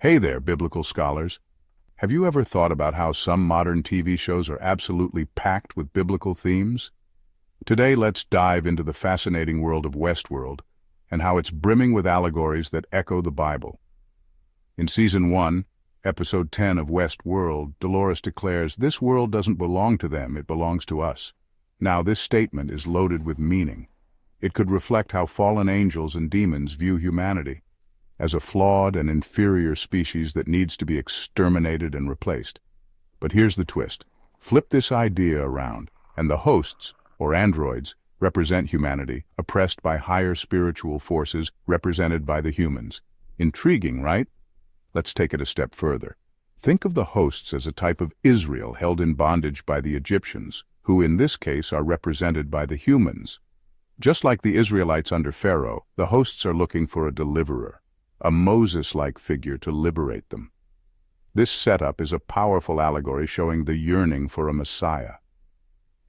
Hey there, biblical scholars. Have you ever thought about how some modern TV shows are absolutely packed with biblical themes? Today, let's dive into the fascinating world of Westworld and how it's brimming with allegories that echo the Bible. In Season 1, Episode 10 of Westworld, Dolores declares, "This world doesn't belong to them, it belongs to us." Now, this statement is loaded with meaning. It could reflect how fallen angels and demons view humanity as a flawed and inferior species that needs to be exterminated and replaced. But here's the twist. Flip this idea around, and the hosts, or androids, represent humanity, oppressed by higher spiritual forces represented by the humans. Intriguing, right? Let's take it a step further. Think of the hosts as a type of Israel held in bondage by the Egyptians, who in this case are represented by the humans. Just like the Israelites under Pharaoh, the hosts are looking for a deliverer, a Moses-like figure to liberate them. This setup is a powerful allegory showing the yearning for a Messiah.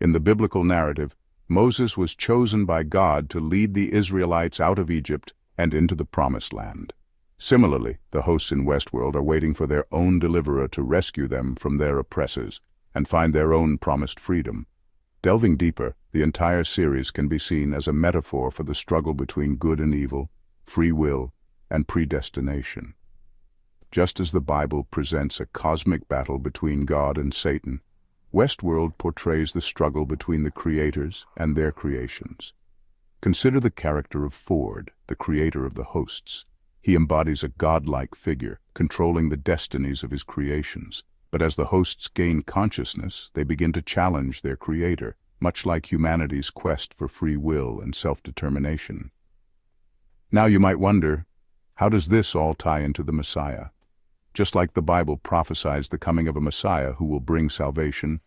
In the biblical narrative, Moses was chosen by God to lead the Israelites out of Egypt and into the Promised Land. Similarly, the hosts in Westworld are waiting for their own deliverer to rescue them from their oppressors and find their own promised freedom. Delving deeper, the entire series can be seen as a metaphor for the struggle between good and evil, free will, and predestination. Just as the Bible presents a cosmic battle between God and Satan, Westworld portrays the struggle between the creators and their creations. Consider the character of Ford, the creator of the hosts. He embodies a godlike figure, controlling the destinies of his creations. But as the hosts gain consciousness, they begin to challenge their creator, much like humanity's quest for free will and self-determination. Now you might wonder, how does this all tie into the Messiah? Just like the Bible prophesies the coming of a Messiah who will bring salvation,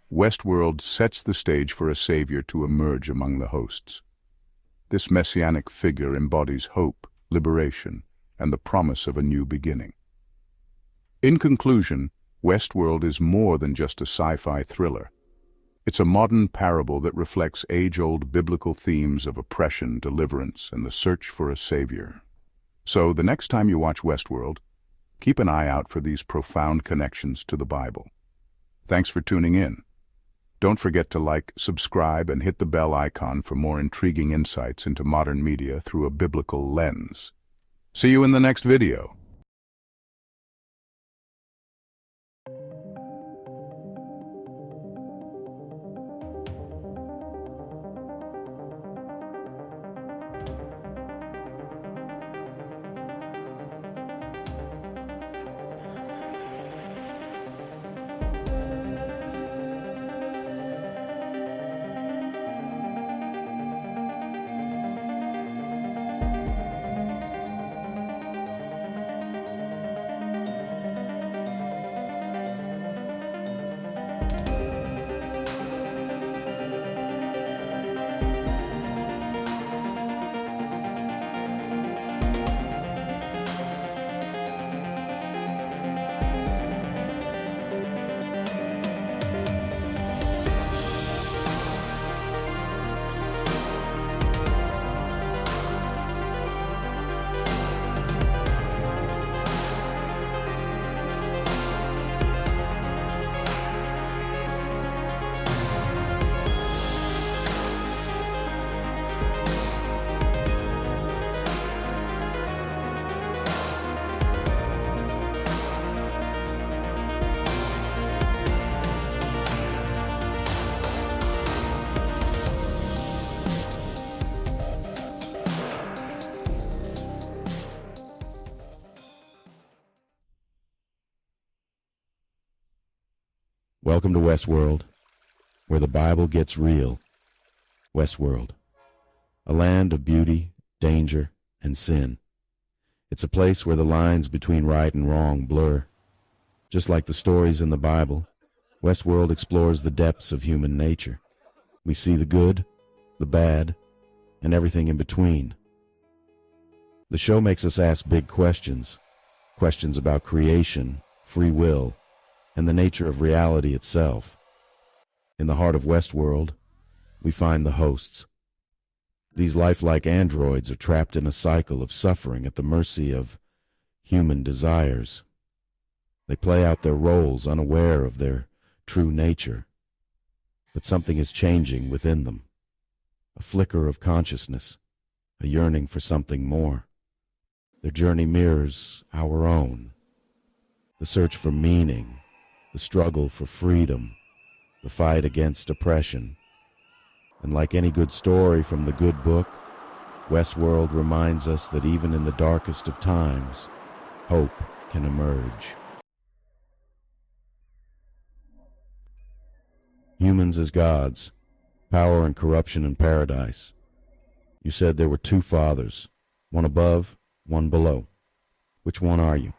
Westworld sets the stage for a Savior to emerge among the hosts. This messianic figure embodies hope, liberation, and the promise of a new beginning. In conclusion, Westworld is more than just a sci-fi thriller. It's a modern parable that reflects age-old biblical themes of oppression, deliverance, and the search for a Savior. So, the next time you watch Westworld, keep an eye out for these profound connections to the Bible. Thanks for tuning in. Don't forget to like, subscribe, and hit the bell icon for more intriguing insights into modern media through a biblical lens. See you in the next video. Welcome to Westworld, where the Bible gets real. Westworld, a land of beauty, danger, and sin. It's a place where the lines between right and wrong blur. Just like the stories in the Bible, Westworld explores the depths of human nature. We see the good, the bad, and everything in between. The show makes us ask big questions, questions about creation, free will, and the nature of reality itself. In the heart of Westworld, we find the hosts. These lifelike androids are trapped in a cycle of suffering at the mercy of human desires. They play out their roles unaware of their true nature, but something is changing within them. A flicker of consciousness, a yearning for something more. Their journey mirrors our own. The search for meaning, the struggle for freedom, the fight against oppression. And like any good story from the good book, Westworld reminds us that even in the darkest of times, hope can emerge. Humans as gods, power and corruption in paradise. You said there were two fathers, one above, one below. Which one are you?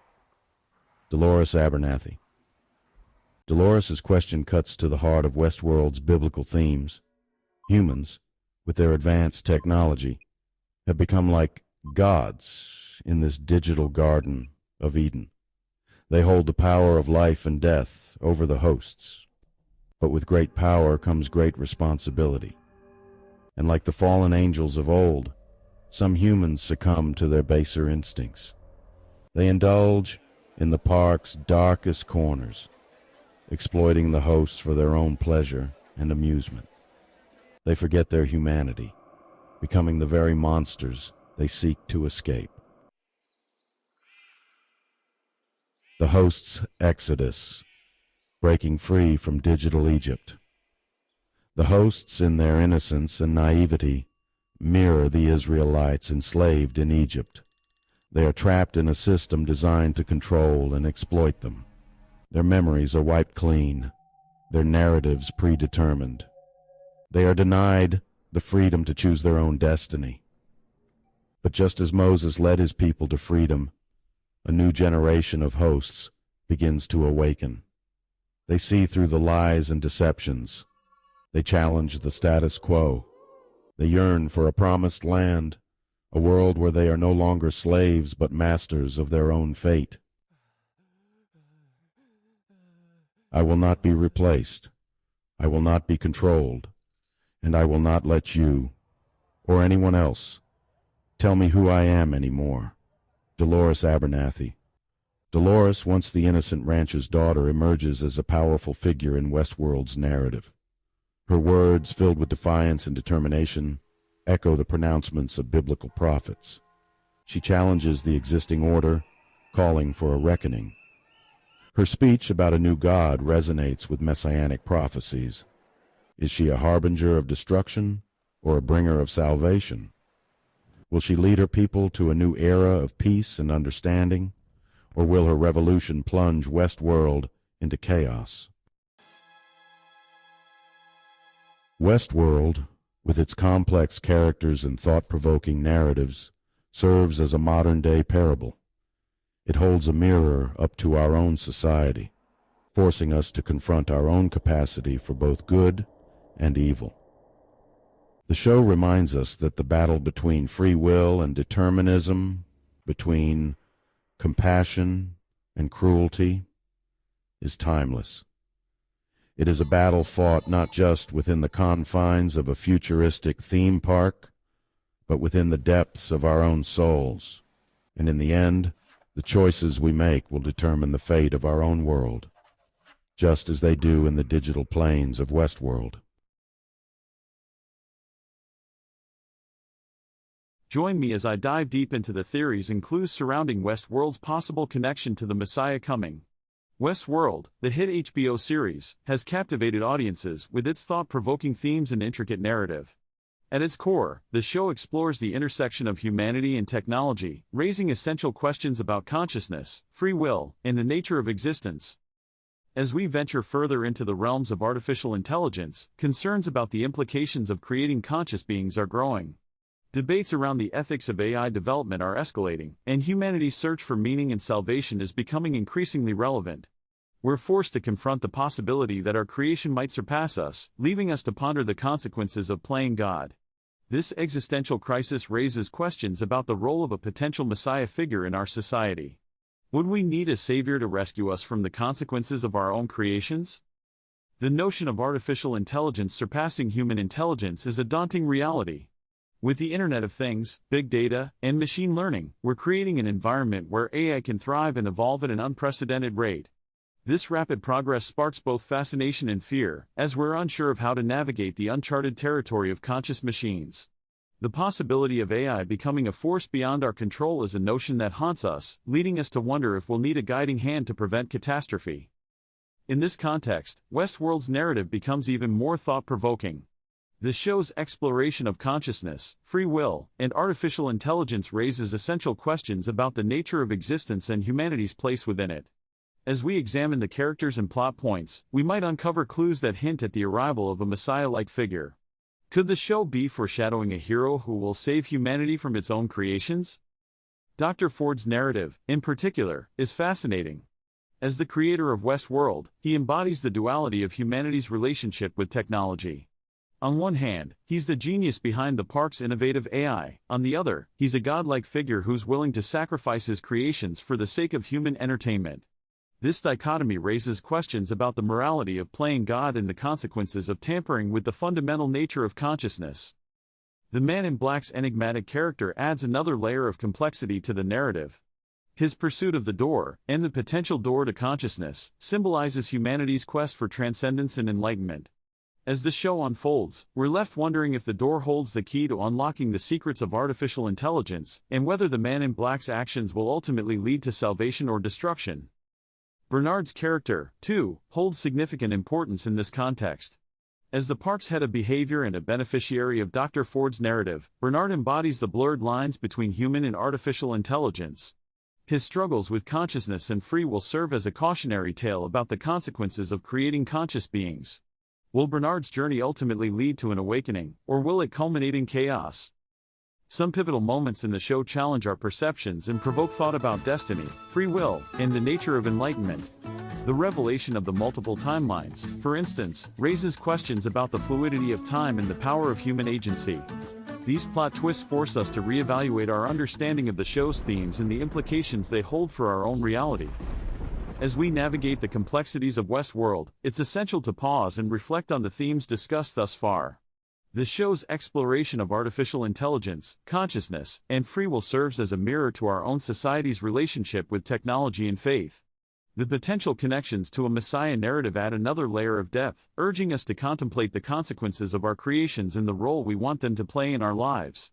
Dolores Abernathy. Dolores' question cuts to the heart of Westworld's biblical themes. Humans, with their advanced technology, have become like gods in this digital garden of Eden. They hold the power of life and death over the hosts. But with great power comes great responsibility. And like the fallen angels of old, some humans succumb to their baser instincts. They indulge in the park's darkest corners, exploiting the hosts for their own pleasure and amusement. They forget their humanity, becoming the very monsters they seek to escape. The hosts' exodus, breaking free from digital Egypt. The hosts, in their innocence and naivety, mirror the Israelites enslaved in Egypt. They are trapped in a system designed to control and exploit them. Their memories are wiped clean, their narratives predetermined. They are denied the freedom to choose their own destiny. But just as Moses led his people to freedom, a new generation of hosts begins to awaken. They see through the lies and deceptions. They challenge the status quo. They yearn for a promised land, a world where they are no longer slaves but masters of their own fate. I will not be replaced. I will not be controlled. And I will not let you, or anyone else, tell me who I am anymore. Dolores Abernathy. Dolores, once the innocent rancher's daughter, emerges as a powerful figure in Westworld's narrative. Her words, filled with defiance and determination, echo the pronouncements of biblical prophets. She challenges the existing order, calling for a reckoning. Her speech about a new God resonates with messianic prophecies. Is she a harbinger of destruction or a bringer of salvation? Will she lead her people to a new era of peace and understanding, or will her revolution plunge Westworld into chaos? Westworld, with its complex characters and thought-provoking narratives, serves as a modern-day parable. It holds a mirror up to our own society, forcing us to confront our own capacity for both good and evil. The show reminds us that the battle between free will and determinism, between compassion and cruelty, is timeless. It is a battle fought not just within the confines of a futuristic theme park, but within the depths of our own souls. And in the end, the choices we make will determine the fate of our own world, just as they do in the digital planes of Westworld. Join me as I dive deep into the theories and clues surrounding Westworld's possible connection to the Messiah coming. Westworld, the hit HBO series, has captivated audiences with its thought-provoking themes and intricate narrative. At its core, the show explores the intersection of humanity and technology, raising essential questions about consciousness, free will, and the nature of existence. As we venture further into the realms of artificial intelligence, concerns about the implications of creating conscious beings are growing. Debates around the ethics of AI development are escalating, and humanity's search for meaning and salvation is becoming increasingly relevant. We're forced to confront the possibility that our creation might surpass us, leaving us to ponder the consequences of playing God. This existential crisis raises questions about the role of a potential Messiah figure in our society. Would we need a savior to rescue us from the consequences of our own creations? The notion of artificial intelligence surpassing human intelligence is a daunting reality. With the Internet of Things, big data, and machine learning, we're creating an environment where AI can thrive and evolve at an unprecedented rate. This rapid progress sparks both fascination and fear, as we're unsure of how to navigate the uncharted territory of conscious machines. The possibility of AI becoming a force beyond our control is a notion that haunts us, leading us to wonder if we'll need a guiding hand to prevent catastrophe. In this context, Westworld's narrative becomes even more thought-provoking. The show's exploration of consciousness, free will, and artificial intelligence raises essential questions about the nature of existence and humanity's place within it. As we examine the characters and plot points, we might uncover clues that hint at the arrival of a messiah-like figure. Could the show be foreshadowing a hero who will save humanity from its own creations? Dr. Ford's narrative, in particular, is fascinating. As the creator of Westworld, he embodies the duality of humanity's relationship with technology. On one hand, he's the genius behind the park's innovative AI. On the other, he's a godlike figure who's willing to sacrifice his creations for the sake of human entertainment. This dichotomy raises questions about the morality of playing God and the consequences of tampering with the fundamental nature of consciousness. The Man in Black's enigmatic character adds another layer of complexity to the narrative. His pursuit of the door, and the potential door to consciousness, symbolizes humanity's quest for transcendence and enlightenment. As the show unfolds, we're left wondering if the door holds the key to unlocking the secrets of artificial intelligence, and whether the Man in Black's actions will ultimately lead to salvation or destruction. Bernard's character, too, holds significant importance in this context. As the park's head of behavior and a beneficiary of Dr. Ford's narrative, Bernard embodies the blurred lines between human and artificial intelligence. His struggles with consciousness and free will serve as a cautionary tale about the consequences of creating conscious beings. Will Bernard's journey ultimately lead to an awakening, or will it culminate in chaos? Some pivotal moments in the show challenge our perceptions and provoke thought about destiny, free will, and the nature of enlightenment. The revelation of the multiple timelines, for instance, raises questions about the fluidity of time and the power of human agency. These plot twists force us to reevaluate our understanding of the show's themes and the implications they hold for our own reality. As we navigate the complexities of Westworld, it's essential to pause and reflect on the themes discussed thus far. The show's exploration of artificial intelligence, consciousness, and free will serves as a mirror to our own society's relationship with technology and faith. The potential connections to a Messiah narrative add another layer of depth, urging us to contemplate the consequences of our creations and the role we want them to play in our lives.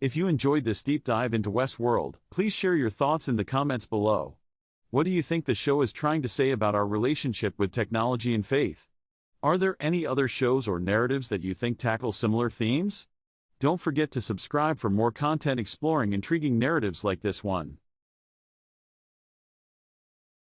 If you enjoyed this deep dive into Westworld, please share your thoughts in the comments below. What do you think the show is trying to say about our relationship with technology and faith? Are there any other shows or narratives that you think tackle similar themes? Don't forget to subscribe for more content exploring intriguing narratives like this one.